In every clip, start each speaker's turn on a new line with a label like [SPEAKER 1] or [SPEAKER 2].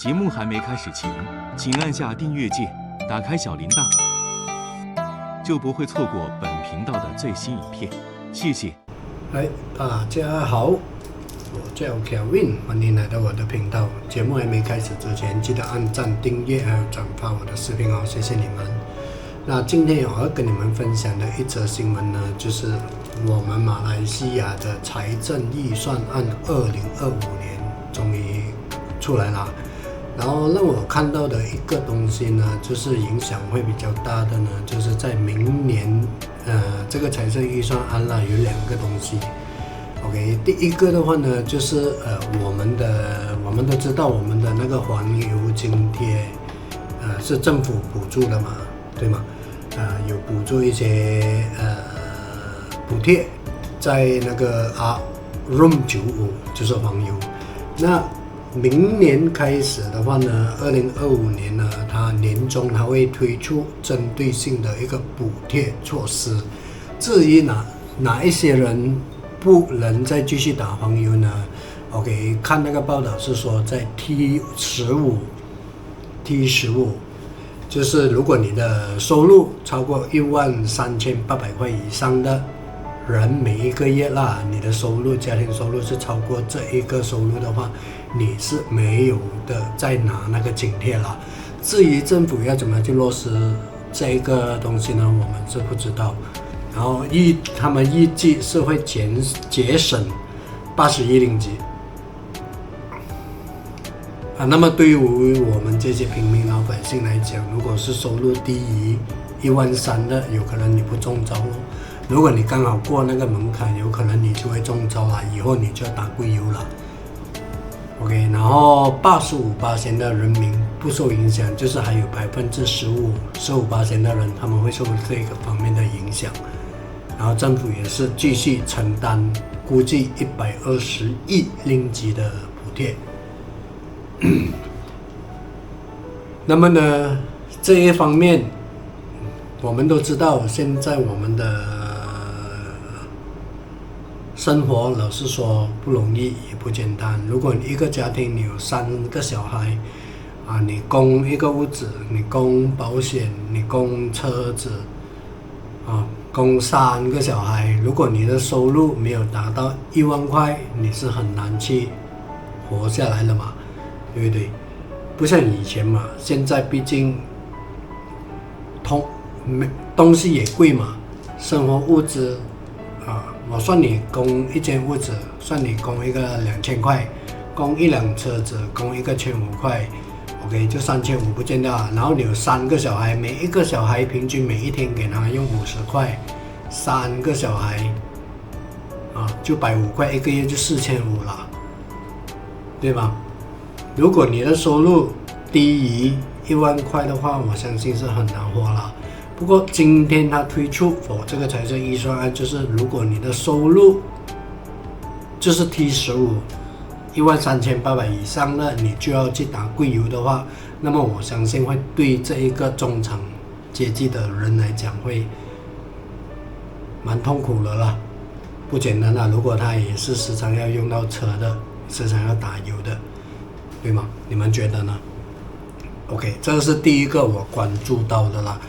[SPEAKER 1] 节目还没开始前，请按下订阅键，打开小铃铛，就不会错过本频道的最新影片。谢谢。
[SPEAKER 2] 大家好，我叫 Kevin， 欢迎来到我的频道。节目还没开始之前，记得按赞、订阅还有转发我的视频哦，谢谢你们。那今天我要跟你们分享的一则新闻呢，就是我们马来西亚的财政预算案2025年终于出来了。然后让我看到的一个东西呢，就是影响会比较大的呢，就是在明年这个财政预算案啦，有两个东西。OK， 第一个的话呢，就是我们都知道我们的那个黄油津贴是政府补助的嘛，对吗？有补助一些补贴在那个ROM95，就是黄油。那明年开始的话呢，2025年呢，它年中它会推出针对性的一个补贴措施。至于哪一些人不能再继续打黄油呢 ？OK， 看那个报道是说在 T15， 就是如果你的收入超过13800块以上的人，每一个月啦，你的家庭收入是超过这一个收入的话，你是没有的再拿那个津贴了。至于政府要怎么去落实这一个东西呢，我们是不知道。然后他们预计是会节省81令吉那么对于我们这些平民老百姓来讲，如果是收入低于13000的，有可能你不中招咯。如果你刚好过那个门槛，有可能你就会中招了，以后你就要打贵油了。OK， 然后85%的人民不受影响，就是还有15%的人他们会受这个方面的影响。然后政府也是继续承担估计120亿令吉的补贴。那么呢，这一方面我们都知道，现在我们的生活老实说不容易也不简单。如果你一个家庭你有3个小孩你供一个屋子，你供保险，你供车子供3个小孩，如果你的收入没有达到1万块，你是很难去活下来的嘛，对不对？不像以前嘛，现在毕竟东西也贵嘛，生活物资我算你供一间屋子，算你供一个2000块，供一辆车子，供一个1500块 ，OK， 就3500不见掉。然后你有3个小孩，每一个小孩平均每一天给他用50块，3个小孩就150块，一个月就4500了，对吧？如果你的收入低于1万块的话，我相信是很难活了。不过今天他推出这个财政预算案，就是如果你的收入就是 T15 13800以上的，你就要去打贵油的话，那么我相信会对这一个中产阶级的人来讲会蛮痛苦的啦，不简单啦。如果他也是时常要用到车的，时常要打油的，对吗？你们觉得呢？ OK， 这个是第一个我关注到的啦。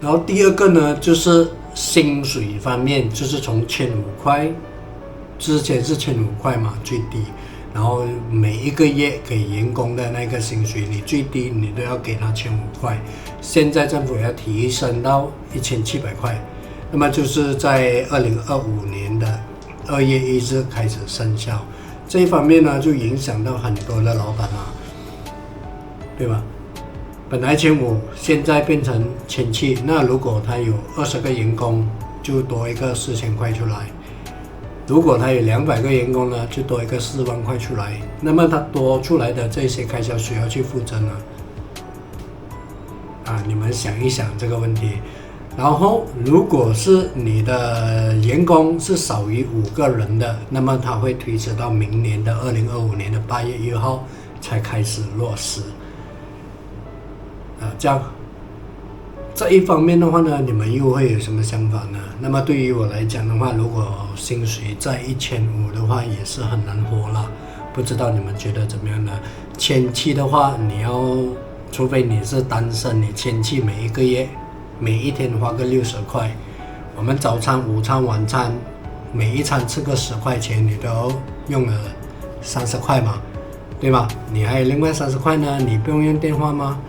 [SPEAKER 2] 然后第二个呢，就是薪水方面，就是从1500块，之前是1500块嘛，最低，然后每一个月给员工的那个薪水，你最低你都要给他1500块，现在政府要提升到1700块，那么就是在2025年的2月1日开始生效。这一方面呢，就影响到很多的老板对吧？本来1500，现在变成1700，那如果他有20个员工，就多一个4000块出来；如果他有200个员工呢，就多一个4万块出来。那么他多出来的这些开销谁要去负责呢？你们想一想这个问题。然后，如果是你的员工是少于5个人的，那么他会推迟到明年的2025年的8月1号才开始落实。这样这一方面的话呢，你们又会有什么想法呢？那么对于我来讲的话，如果薪水在1500的话，也是很难活了。不知道你们觉得怎么样呢？签契的话，除非你是单身，你签契每一个月每一天花个60块，我们早餐、午餐、晚餐每一餐吃个10块钱，你都用了30块嘛，对吧？你还有另外30块呢，你不用用电话吗？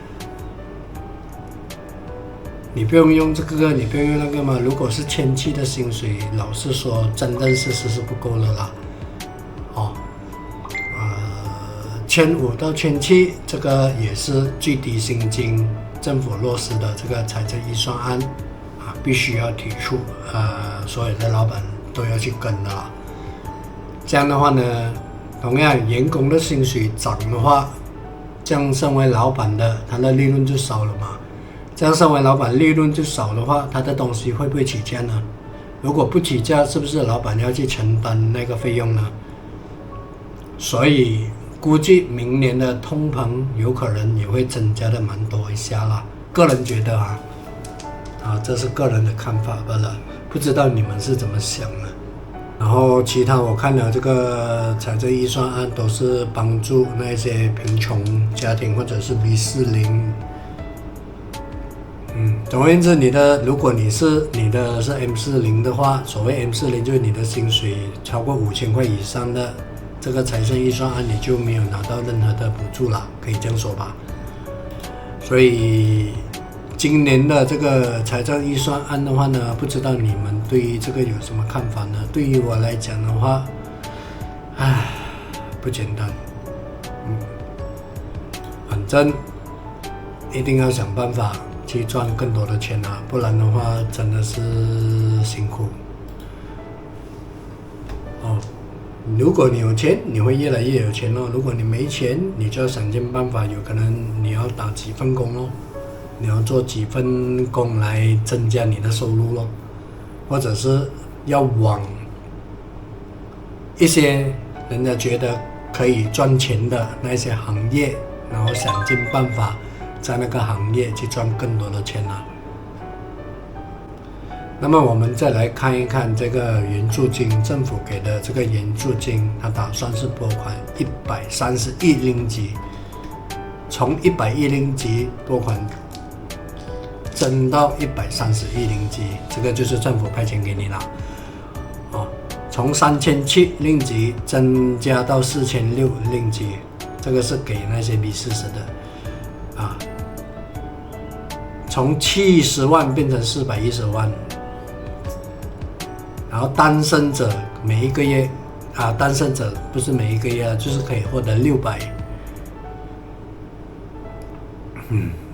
[SPEAKER 2] 你不用用这个，你不用用那个吗？如果是签契的薪水，老实说，真正是不够了啦。签5到签7，这个也是最低薪金政府落实的这个财政预算案必须要提出，所有的老板都要去跟的啦。这样的话呢，同样员工的薪水涨的话，这样身为老板的他的利润就少了嘛。这样身为老板利润就少的话，他的东西会不会起价呢？如果不起价，是不是老板要去承担那个费用呢？所以估计明年的通膨有可能也会增加的蛮多一下啦。个人觉得这是个人的看法罢了，不知道你们是怎么想的。然后其他我看了这个财政预算案都是帮助那些贫穷家庭或者是 B40。总而言之，如果你的是 M40 的话，所谓 M40 就是你的薪水超过5000块以上的，这个财政预算案你就没有拿到任何的补助了，可以这样说吧。所以今年的这个财政预算案的话呢，不知道你们对于这个有什么看法呢？对于我来讲的话，不简单。反正一定要想办法去赚更多的钱不然的话真的是辛苦。如果你有钱，你会越来越有钱咯。如果你没钱，你就要想尽办法，有可能你要打几份工咯，你要做几份工来增加你的收入咯，或者是要往一些人家觉得可以赚钱的那些行业，然后想尽办法在那个行业去赚更多的钱那么我们再来看一看这个援助金，政府给的这个援助金，它打算是拨款130亿令吉，从100亿令吉拨款增到130亿令吉，这个就是政府派钱给你了。从3700令吉增加到4600令吉，这个是给那些 B40的从70万变成410万。然后单身者每一个月单身者不是每一个月就是可以获得600。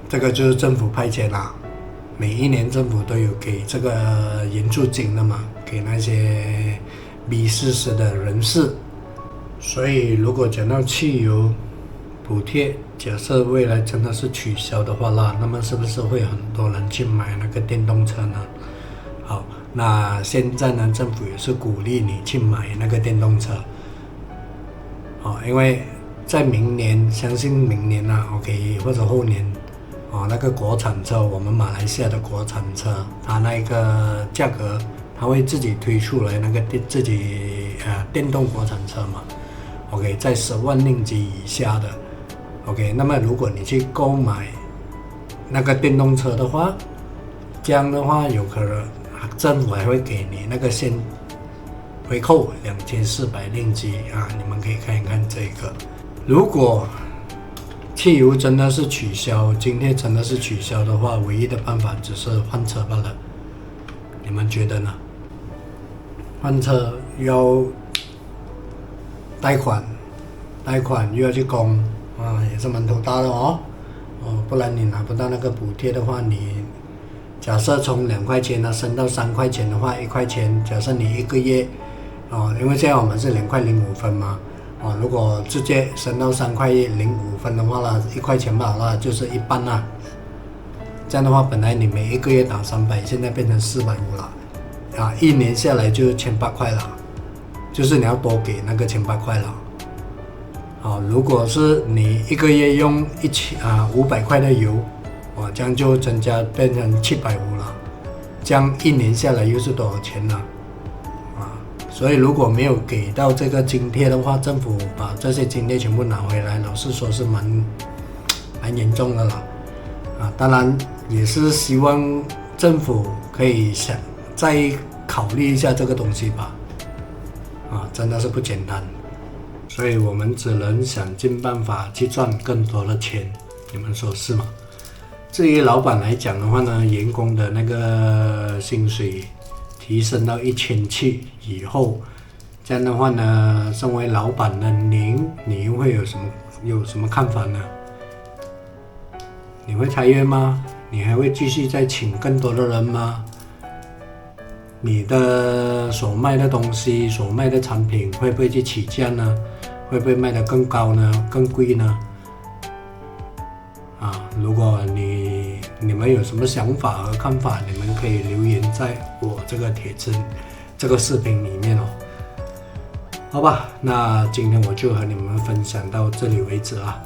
[SPEAKER 2] 这个就是政府派遣每一年政府都有给这个援助金的嘛，给那些 B40的人士。所以如果讲到汽油补贴，假设未来真的是取消的话那么是不是会很多人去买那个电动车呢？好，那现在呢，政府也是鼓励你去买那个电动车，因为在明年，相信明年OK 或者后年，那个国产车，我们马来西亚的国产车，它那个价格，它会自己推出来那个电动国产车嘛 ，OK 在10万令吉以下的 ，OK， 那么如果你去购买那个电动车的话，这样的话有可能。政府还会给你那个先回扣2400令吉你们可以看一看这个。如果汽油真的是取消，今天真的是取消的话，唯一的办法只是换车罢了。你们觉得呢？换车要贷款又要去供也是蛮头大的不然你拿不到那个补贴的话，你假设从2块钱升到3块钱的话，1块钱，假设你一个月因为现在我们是2块05分嘛如果直接升到3块05分的话1块钱吧就是一半这样的话，本来你每一个月打300，现在变成450了一年下来就1800块了，就是你要多给那个1800块了如果是你一个月用500块的油这样就增加变成750了，这样一年下来又是多少钱呢？所以如果没有给到这个津贴的话，政府把这些津贴全部拿回来，老实说是蛮严重的啦。当然也是希望政府可以再考虑一下这个东西吧。真的是不简单，所以我们只能想尽办法去赚更多的钱，你们说是吗？至于老板来讲的话呢，员工的那个薪水提升到1700以后，这样的话呢，身为老板的你又会有什么看法呢？你会裁员吗？你还会继续再请更多的人吗？你的所卖的东西、所卖的产品会不会去起价呢？会不会卖得更高呢？更贵呢？如果你们有什么想法和看法，你们可以留言在我这个这个视频里面哦。好吧，那今天我就和你们分享到这里为止啦。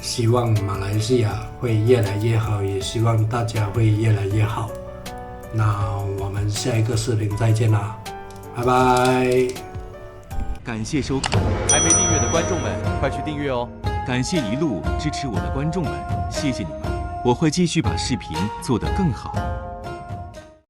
[SPEAKER 2] 希望马来西亚会越来越好，也希望大家会越来越好。那我们下一个视频再见啦，拜拜！
[SPEAKER 1] 感谢收看，
[SPEAKER 3] 还没订阅的观众们，快去订阅哦！
[SPEAKER 1] 感谢一路支持我的观众们，谢谢你们，我会继续把视频做得更好。